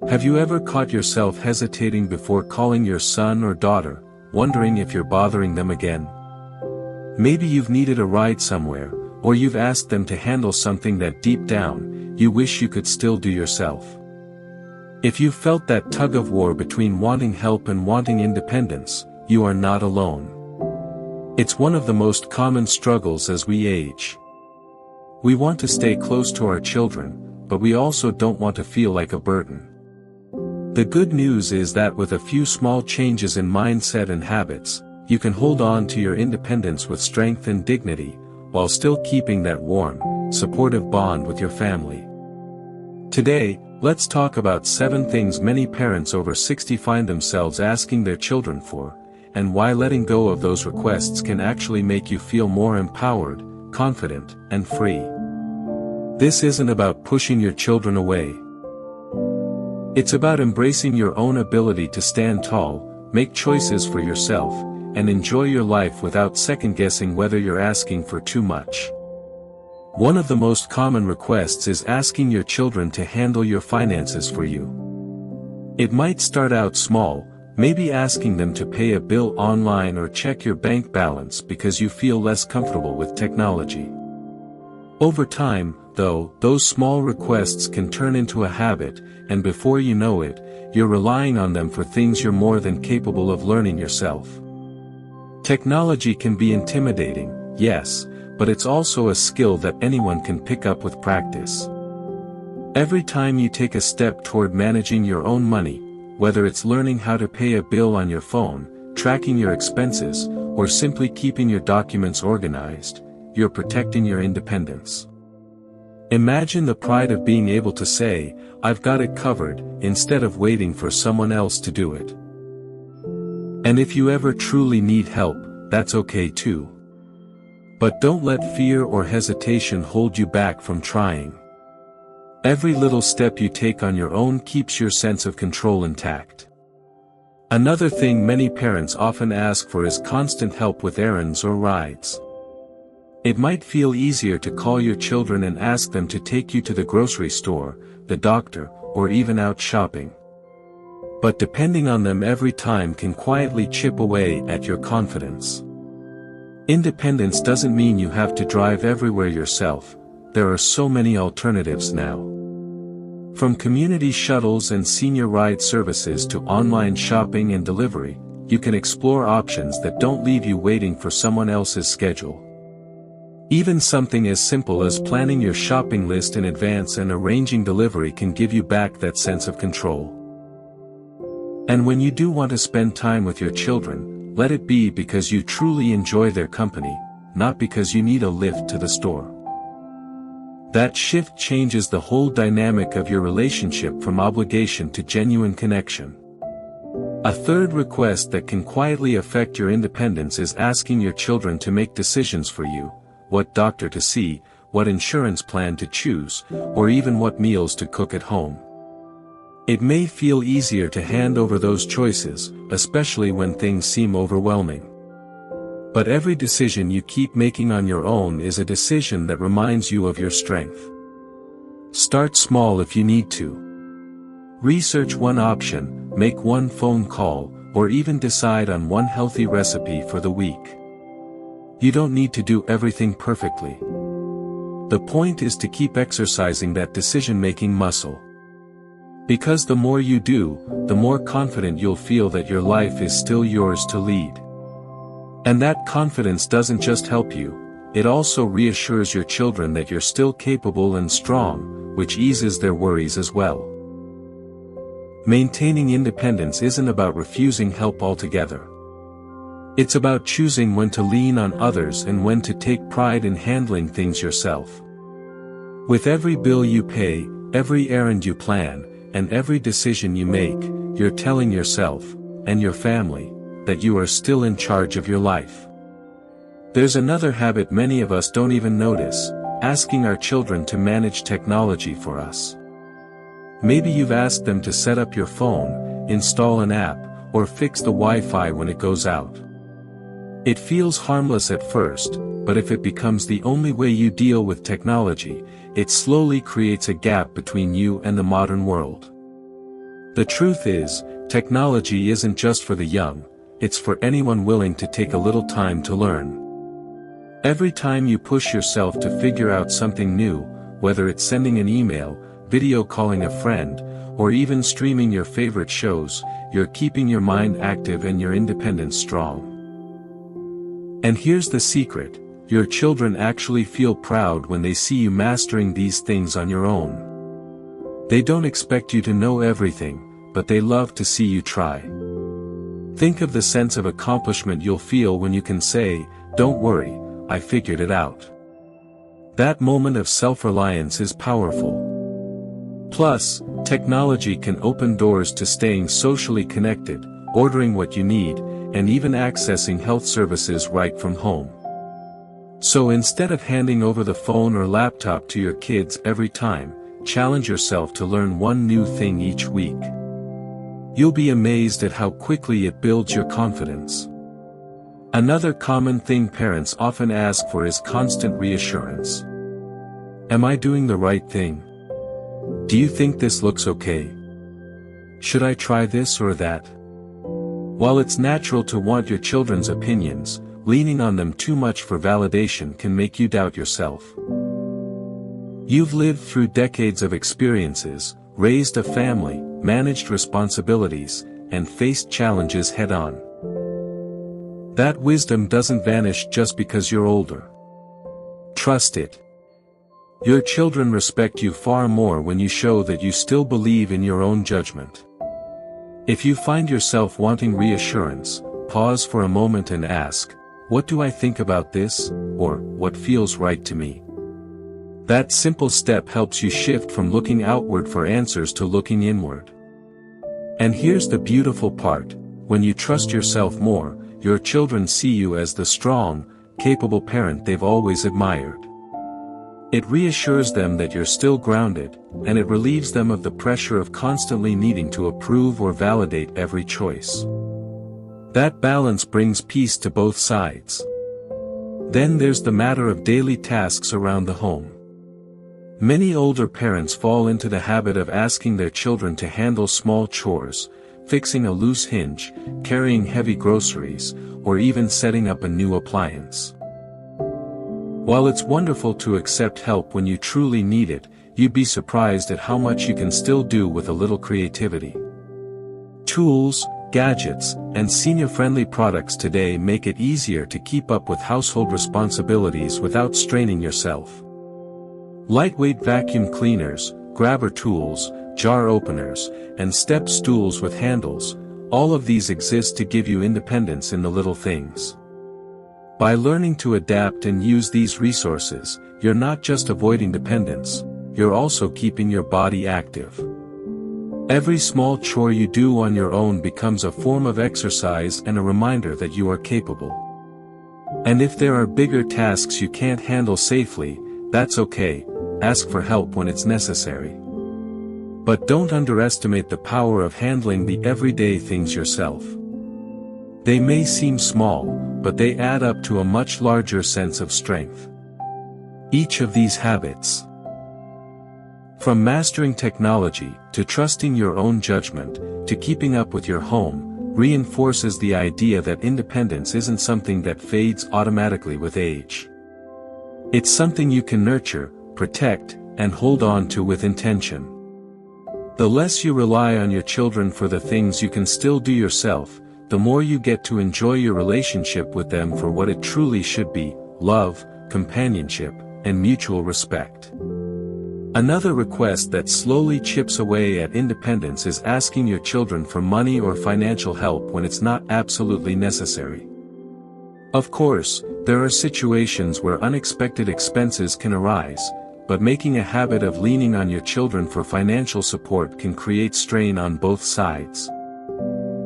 Have you ever caught yourself hesitating before calling your son or daughter, wondering if you're bothering them again? Maybe you've needed a ride somewhere, or you've asked them to handle something that deep down, you wish you could still do yourself. If you've felt that tug-of-war between wanting help and wanting independence, you are not alone. It's one of the most common struggles as we age. We want to stay close to our children, but we also don't want to feel like a burden. The good news is that with a few small changes in mindset and habits, you can hold on to your independence with strength and dignity, while still keeping that warm, supportive bond with your family. Today, let's talk about 7 things many parents over 60 find themselves asking their children for, and why letting go of those requests can actually make you feel more empowered, confident, and free. This isn't about pushing your children away. It's about embracing your own ability to stand tall, make choices for yourself, and enjoy your life without second-guessing whether you're asking for too much. One of the most common requests is asking your children to handle your finances for you. It might start out small, maybe asking them to pay a bill online or check your bank balance because you feel less comfortable with technology. Over time, though, those small requests can turn into a habit, and before you know it, you're relying on them for things you're more than capable of learning yourself. Technology can be intimidating, yes, but it's also a skill that anyone can pick up with practice. Every time you take a step toward managing your own money, whether it's learning how to pay a bill on your phone, tracking your expenses, or simply keeping your documents organized, you're protecting your independence. Imagine the pride of being able to say, "I've got it covered," instead of waiting for someone else to do it. And if you ever truly need help, that's okay too. But don't let fear or hesitation hold you back from trying. Every little step you take on your own keeps your sense of control intact. Another thing many parents often ask for is constant help with errands or rides. It might feel easier to call your children and ask them to take you to the grocery store, the doctor, or even out shopping. But depending on them every time can quietly chip away at your confidence. Independence doesn't mean you have to drive everywhere yourself. There are so many alternatives now. From community shuttles and senior ride services to online shopping and delivery, you can explore options that don't leave you waiting for someone else's schedule. Even something as simple as planning your shopping list in advance and arranging delivery can give you back that sense of control. And when you do want to spend time with your children, let it be because you truly enjoy their company, not because you need a lift to the store. That shift changes the whole dynamic of your relationship from obligation to genuine connection. A third request that can quietly affect your independence is asking your children to make decisions for you, what doctor to see, what insurance plan to choose, or even what meals to cook at home. It may feel easier to hand over those choices, especially when things seem overwhelming. But every decision you keep making on your own is a decision that reminds you of your strength. Start small if you need to. Research one option, make one phone call, or even decide on one healthy recipe for the week. You don't need to do everything perfectly. The point is to keep exercising that decision-making muscle. Because the more you do, the more confident you'll feel that your life is still yours to lead. And that confidence doesn't just help you, it also reassures your children that you're still capable and strong, which eases their worries as well. Maintaining independence isn't about refusing help altogether. It's about choosing when to lean on others and when to take pride in handling things yourself. With every bill you pay, every errand you plan, and every decision you make, you're telling yourself, and your family, that you are still in charge of your life. There's another habit many of us don't even notice, asking our children to manage technology for us. Maybe you've asked them to set up your phone, install an app, or fix the Wi-Fi when it goes out. It feels harmless at first, but if it becomes the only way you deal with technology, it slowly creates a gap between you and the modern world. The truth is, technology isn't just for the young, it's for anyone willing to take a little time to learn. Every time you push yourself to figure out something new, whether it's sending an email, video calling a friend, or even streaming your favorite shows, you're keeping your mind active and your independence strong. And here's the secret, your children actually feel proud when they see you mastering these things on your own. They don't expect you to know everything, but they love to see you try. Think of the sense of accomplishment you'll feel when you can say, "Don't worry, I figured it out." That moment of self-reliance is powerful. Plus, technology can open doors to staying socially connected, ordering what you need, and even accessing health services right from home. So instead of handing over the phone or laptop to your kids every time, challenge yourself to learn one new thing each week. You'll be amazed at how quickly it builds your confidence. Another common thing parents often ask for is constant reassurance. Am I doing the right thing? Do you think this looks okay? Should I try this or that? While it's natural to want your children's opinions, leaning on them too much for validation can make you doubt yourself. You've lived through decades of experiences, raised a family, managed responsibilities, and faced challenges head-on. That wisdom doesn't vanish just because you're older. Trust it. Your children respect you far more when you show that you still believe in your own judgment. If you find yourself wanting reassurance, pause for a moment and ask, "What do I think about this?" or "What feels right to me?" That simple step helps you shift from looking outward for answers to looking inward. And here's the beautiful part, when you trust yourself more, your children see you as the strong, capable parent they've always admired. It reassures them that you're still grounded, and it relieves them of the pressure of constantly needing to approve or validate every choice. That balance brings peace to both sides. Then there's the matter of daily tasks around the home. Many older parents fall into the habit of asking their children to handle small chores, fixing a loose hinge, carrying heavy groceries, or even setting up a new appliance. While it's wonderful to accept help when you truly need it, you'd be surprised at how much you can still do with a little creativity. Tools, gadgets, and senior-friendly products today make it easier to keep up with household responsibilities without straining yourself. Lightweight vacuum cleaners, grabber tools, jar openers, and step stools with handles, all of these exist to give you independence in the little things. By learning to adapt and use these resources, you're not just avoiding dependence, you're also keeping your body active. Every small chore you do on your own becomes a form of exercise and a reminder that you are capable. And if there are bigger tasks you can't handle safely, that's okay, ask for help when it's necessary. But don't underestimate the power of handling the everyday things yourself. They may seem small, but they add up to a much larger sense of strength. Each of these habits, from mastering technology, to trusting your own judgment, to keeping up with your home, reinforces the idea that independence isn't something that fades automatically with age. It's something you can nurture, protect, and hold on to with intention. The less you rely on your children for the things you can still do yourself, the more you get to enjoy your relationship with them for what it truly should be: love, companionship, and mutual respect. Another request that slowly chips away at independence is asking your children for money or financial help when it's not absolutely necessary. Of course, there are situations where unexpected expenses can arise, but making a habit of leaning on your children for financial support can create strain on both sides.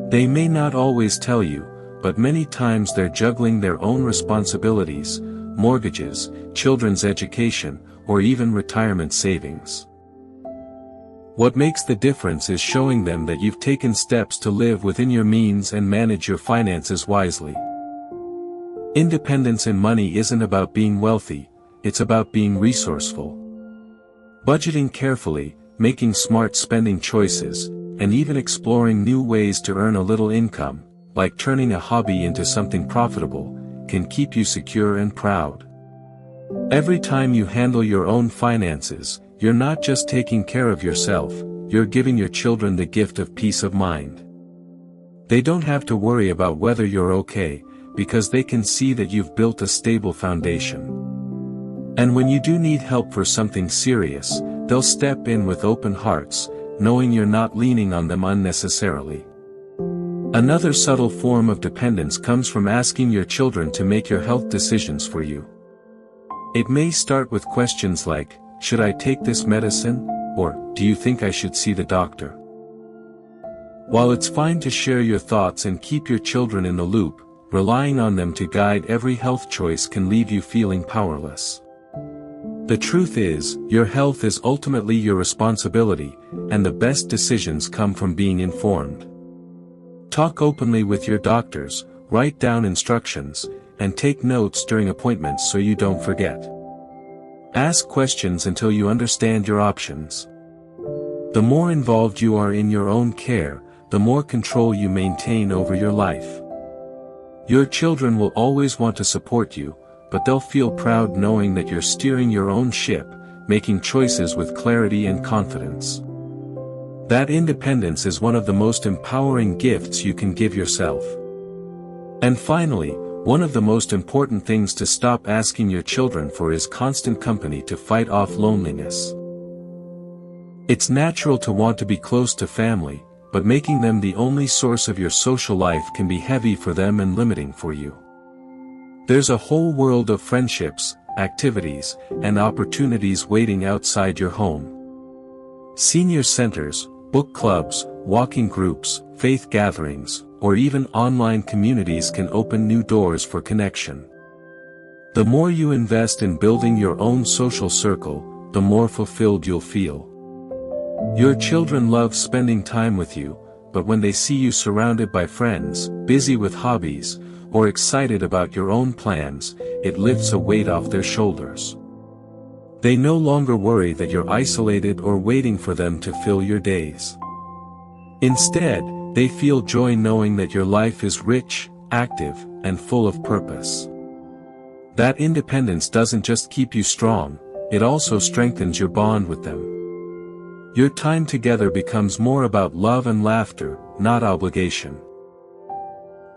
They may not always tell you, but many times they're juggling their own responsibilities, mortgages, children's education, or even retirement savings. What makes the difference is showing them that you've taken steps to live within your means and manage your finances wisely. Independence in money isn't about being wealthy, it's about being resourceful. Budgeting carefully, making smart spending choices, and even exploring new ways to earn a little income, like turning a hobby into something profitable, can keep you secure and proud. Every time you handle your own finances, you're not just taking care of yourself, you're giving your children the gift of peace of mind. They don't have to worry about whether you're okay, because they can see that you've built a stable foundation. And when you do need help for something serious, they'll step in with open hearts, knowing you're not leaning on them unnecessarily. Another subtle form of dependence comes from asking your children to make your health decisions for you. It may start with questions like, "Should I take this medicine?" or "Do you think I should see the doctor?" While it's fine to share your thoughts and keep your children in the loop, relying on them to guide every health choice can leave you feeling powerless. The truth is, your health is ultimately your responsibility, and the best decisions come from being informed. Talk openly with your doctors, write down instructions, and take notes during appointments so you don't forget. Ask questions until you understand your options. The more involved you are in your own care, the more control you maintain over your life. Your children will always want to support you, but they'll feel proud knowing that you're steering your own ship, making choices with clarity and confidence. That independence is one of the most empowering gifts you can give yourself. And finally, one of the most important things to stop asking your children for is constant company to fight off loneliness. It's natural to want to be close to family, but making them the only source of your social life can be heavy for them and limiting for you. There's a whole world of friendships, activities, and opportunities waiting outside your home. Senior centers, book clubs, walking groups, faith gatherings, or even online communities can open new doors for connection. The more you invest in building your own social circle, the more fulfilled you'll feel. Your children love spending time with you, but when they see you surrounded by friends, busy with hobbies, or excited about your own plans, it lifts a weight off their shoulders. They no longer worry that you're isolated or waiting for them to fill your days. Instead, they feel joy knowing that your life is rich, active, and full of purpose. That independence doesn't just keep you strong, it also strengthens your bond with them. Your time together becomes more about love and laughter, not obligation.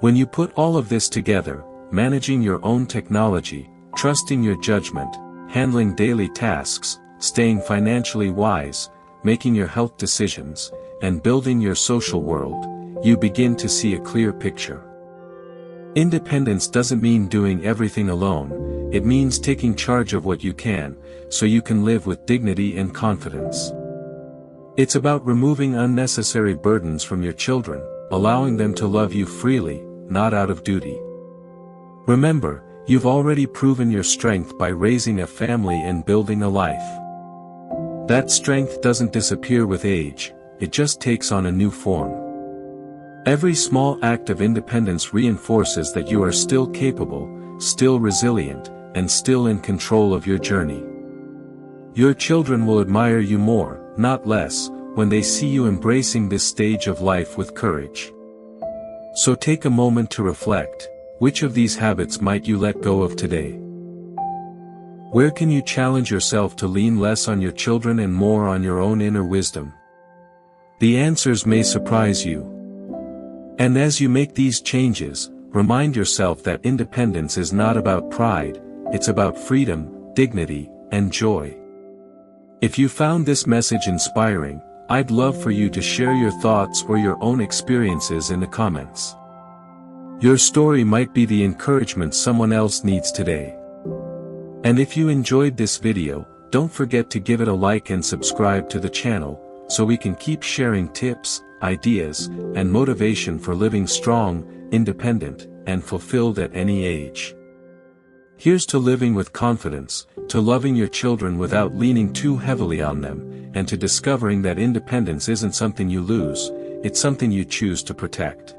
When you put all of this together, managing your own technology, trusting your judgment, handling daily tasks, staying financially wise, making your health decisions, and building your social world, you begin to see a clear picture. Independence doesn't mean doing everything alone, it means taking charge of what you can, so you can live with dignity and confidence. It's about removing unnecessary burdens from your children, allowing them to love you freely, not out of duty. Remember, you've already proven your strength by raising a family and building a life. That strength doesn't disappear with age, it just takes on a new form. Every small act of independence reinforces that you are still capable, still resilient, and still in control of your journey. Your children will admire you more, not less, when they see you embracing this stage of life with courage. So take a moment to reflect, which of these habits might you let go of today? Where can you challenge yourself to lean less on your children and more on your own inner wisdom? The answers may surprise you. And as you make these changes, remind yourself that independence is not about pride, it's about freedom, dignity, and joy. If you found this message inspiring, I'd love for you to share your thoughts or your own experiences in the comments. Your story might be the encouragement someone else needs today. And if you enjoyed this video, don't forget to give it a like and subscribe to the channel, so we can keep sharing tips, ideas, and motivation for living strong, independent, and fulfilled at any age. Here's to living with confidence, to loving your children without leaning too heavily on them, and to discovering that independence isn't something you lose, it's something you choose to protect.